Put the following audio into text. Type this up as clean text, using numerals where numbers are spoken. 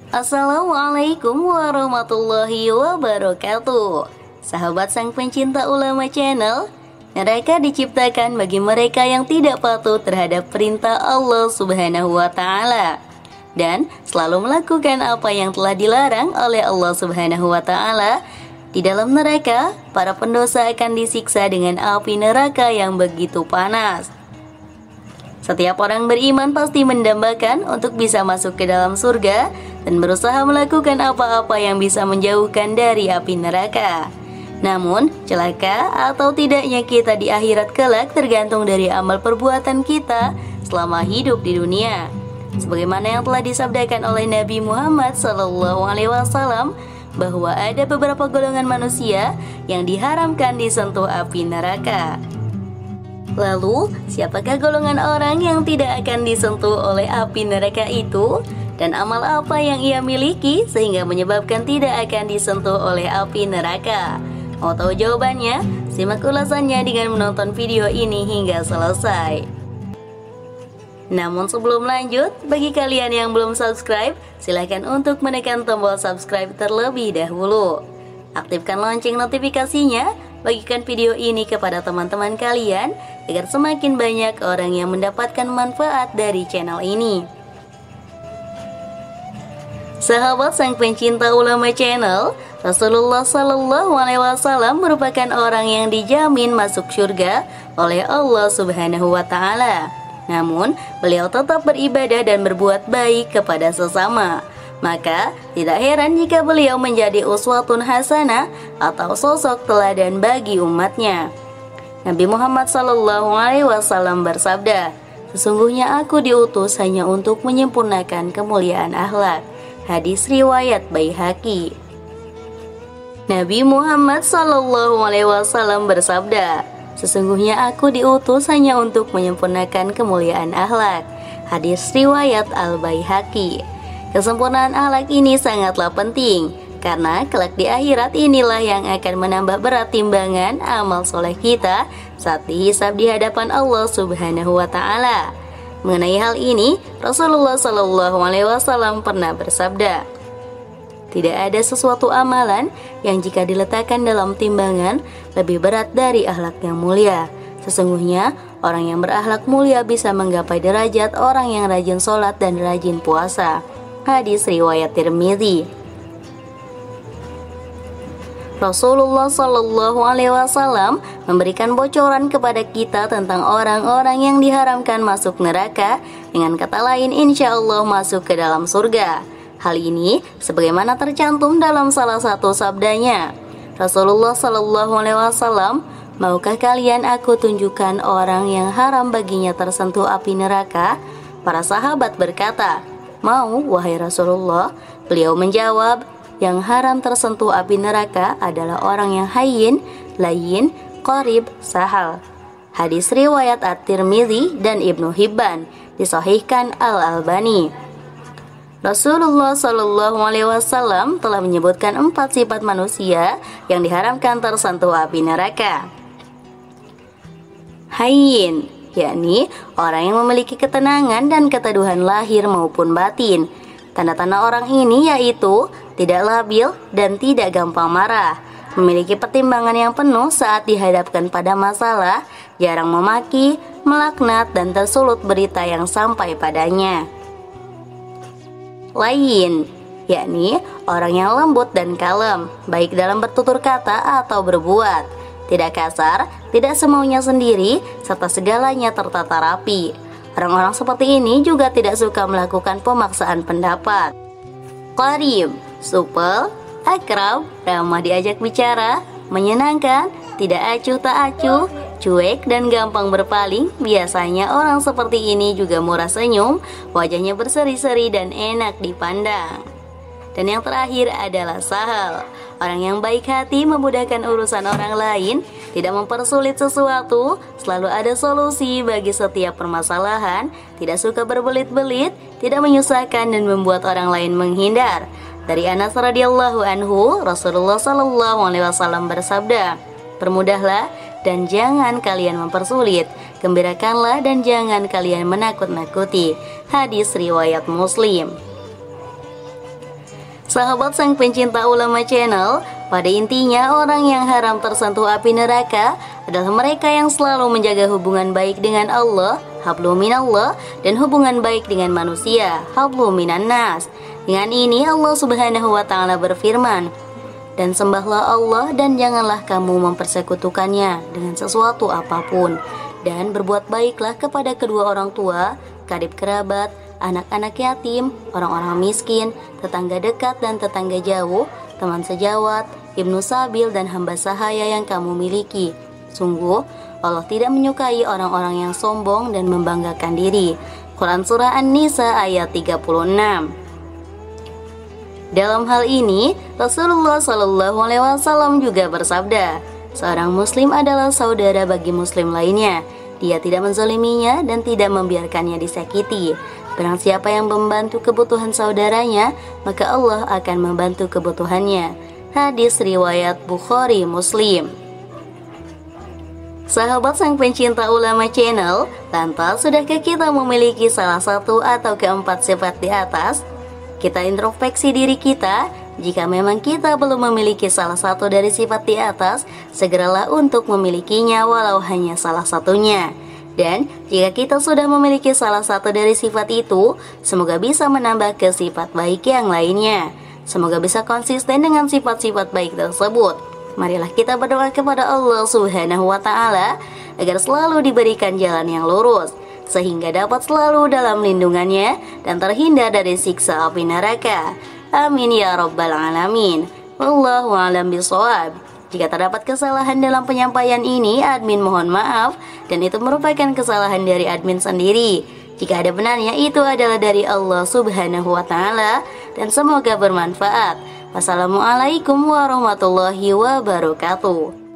Assalamualaikum warahmatullahi wabarakatuh. Sahabat sang pencinta ulama channel, neraka diciptakan bagi mereka yang tidak patuh terhadap perintah Allah Subhanahu wa Ta'ala dan selalu melakukan apa yang telah dilarang oleh Allah Subhanahu wa Ta'ala. Di dalam neraka, para pendosa akan disiksa dengan api neraka yang begitu panas. Setiap orang beriman pasti mendambakan untuk bisa masuk ke dalam surga dan berusaha melakukan apa-apa yang bisa menjauhkan dari api neraka. Namun, celaka atau tidaknya kita di akhirat kelak tergantung dari amal perbuatan kita selama hidup di dunia. Sebagaimana yang telah disabdakan oleh Nabi Muhammad SAW bahwa ada beberapa golongan manusia yang diharamkan disentuh api neraka. Lalu, siapakah golongan orang yang tidak akan disentuh oleh api neraka itu? Dan amal apa yang ia miliki sehingga menyebabkan tidak akan disentuh oleh api neraka? Mau tahu jawabannya? Simak ulasannya dengan menonton video ini hingga selesai. Namun sebelum lanjut, bagi kalian yang belum subscribe, silahkan untuk menekan tombol subscribe terlebih dahulu. Aktifkan lonceng notifikasinya, bagikan video ini kepada teman-teman kalian agar semakin banyak orang yang mendapatkan manfaat dari channel ini. Sahabat sang pencinta ulama channel, Rasulullah SAW merupakan orang yang dijamin masuk surga oleh Allah Subhanahu wa Ta'ala. Namun, beliau tetap beribadah dan berbuat baik kepada sesama. Maka, tidak heran jika beliau menjadi uswatun hasanah atau sosok teladan bagi umatnya. Nabi Muhammad SAW bersabda, "Sesungguhnya aku diutus hanya untuk menyempurnakan kemuliaan akhlak." Hadis riwayat Baihaqi. Nabi Muhammad SAW bersabda, "Sesungguhnya aku diutus hanya untuk menyempurnakan kemuliaan akhlak." Hadis riwayat Al-Baihaqi. Kesempurnaan akhlak ini sangatlah penting, karena kelak di akhirat inilah yang akan menambah berat timbangan amal soleh kita saat dihisab di hadapan Allah Subhanahu wa Ta'ala. Mengenai hal ini, Rasulullah SAW pernah bersabda, "Tidak ada sesuatu amalan yang jika diletakkan dalam timbangan lebih berat dari akhlak yang mulia. Sesungguhnya orang yang berakhlak mulia bisa menggapai derajat orang yang rajin sholat dan rajin puasa." Hadis riwayat Tirmidzi. Rasulullah SAW memberikan bocoran kepada kita tentang orang-orang yang diharamkan masuk neraka dengan kata lain insya Allah masuk ke dalam surga. Hal ini sebagaimana tercantum dalam salah satu sabdanya. Rasulullah SAW, "Maukah kalian aku tunjukkan orang yang haram baginya tersentuh api neraka?" Para sahabat berkata, "Mau, wahai Rasulullah." Beliau menjawab, "Yang haram tersentuh api neraka adalah orang yang hayyin, layyin, qarib, sahal." Hadis riwayat At-Tirmidzi dan Ibnu Hibban, disahihkan Al-Albani. Rasulullah SAW telah menyebutkan 4 sifat manusia yang diharamkan tersentuh api neraka. Hayyin, yakni orang yang memiliki ketenangan dan keteduhan lahir maupun batin. Tanda-tanda orang ini yaitu tidak labil dan tidak gampang marah, memiliki pertimbangan yang penuh saat dihadapkan pada masalah, jarang memaki, melaknat, dan tersulut berita yang sampai padanya. Layyin, yakni orang yang lembut dan kalem, baik dalam bertutur kata atau berbuat, tidak kasar, tidak semaunya sendiri, serta segalanya tertata rapi. Orang-orang seperti ini juga tidak suka melakukan pemaksaan pendapat. Qarib, supel, akrab, ramah diajak bicara, menyenangkan, tidak acuh tak acuh, cuek dan gampang berpaling. Biasanya orang seperti ini juga murah senyum, wajahnya berseri-seri dan enak dipandang. Dan yang terakhir adalah sahal, orang yang baik hati, memudahkan urusan orang lain, tidak mempersulit sesuatu, selalu ada solusi bagi setiap permasalahan, tidak suka berbelit-belit, tidak menyusahkan dan membuat orang lain menghindar. Dari Anas radhiyallahu anhu, Rasulullah SAW bersabda, "Permudahlah dan jangan kalian mempersulit, gembirakanlah dan jangan kalian menakut-nakuti." Hadis riwayat Muslim. Sahabat sang pencinta ulama channel, pada intinya orang yang haram tersentuh api neraka adalah mereka yang selalu menjaga hubungan baik dengan Allah, hablum minallah, dan hubungan baik dengan manusia, hablum minan nas. Dengan ini Allah Subhanahu wa taala berfirman, "Dan sembahlah Allah dan janganlah kamu mempersekutukannya dengan sesuatu apapun, dan berbuat baiklah kepada kedua orang tua, karib kerabat, anak-anak yatim, orang-orang miskin, tetangga dekat dan tetangga jauh, teman sejawat, ibnu sabil dan hamba sahaya yang kamu miliki. Sungguh, Allah tidak menyukai orang-orang yang sombong dan membanggakan diri." Quran Surah An-Nisa ayat 36. Dalam hal ini, Rasulullah SAW juga bersabda, "Seorang muslim adalah saudara bagi muslim lainnya. Dia tidak menzaliminya dan tidak membiarkannya disakiti. Barang siapa yang membantu kebutuhan saudaranya, maka Allah akan membantu kebutuhannya." Hadis riwayat Bukhari Muslim. Sahabat sang pencinta ulama channel, lantas sudahkah kita memiliki salah satu atau keempat sifat di atas? Kita introspeksi diri kita. Jika memang kita belum memiliki salah satu dari sifat di atas, segeralah untuk memilikinya walau hanya salah satunya. Dan jika kita sudah memiliki salah satu dari sifat itu, semoga bisa menambah ke sifat baik yang lainnya. Semoga bisa konsisten dengan sifat-sifat baik tersebut. Marilah kita berdoa kepada Allah Subhanahu wa taala agar selalu diberikan jalan yang lurus, sehingga dapat selalu dalam lindungannya dan terhindar dari siksa api neraka. Amin ya rabbal alamin. Wallahu a'lam bishawab. Jika terdapat kesalahan dalam penyampaian ini, admin mohon maaf, dan itu merupakan kesalahan dari admin sendiri. Jika ada benarnya, itu adalah dari Allah Subhanahu wa taala, dan semoga bermanfaat. Wassalamualaikum warahmatullahi wabarakatuh.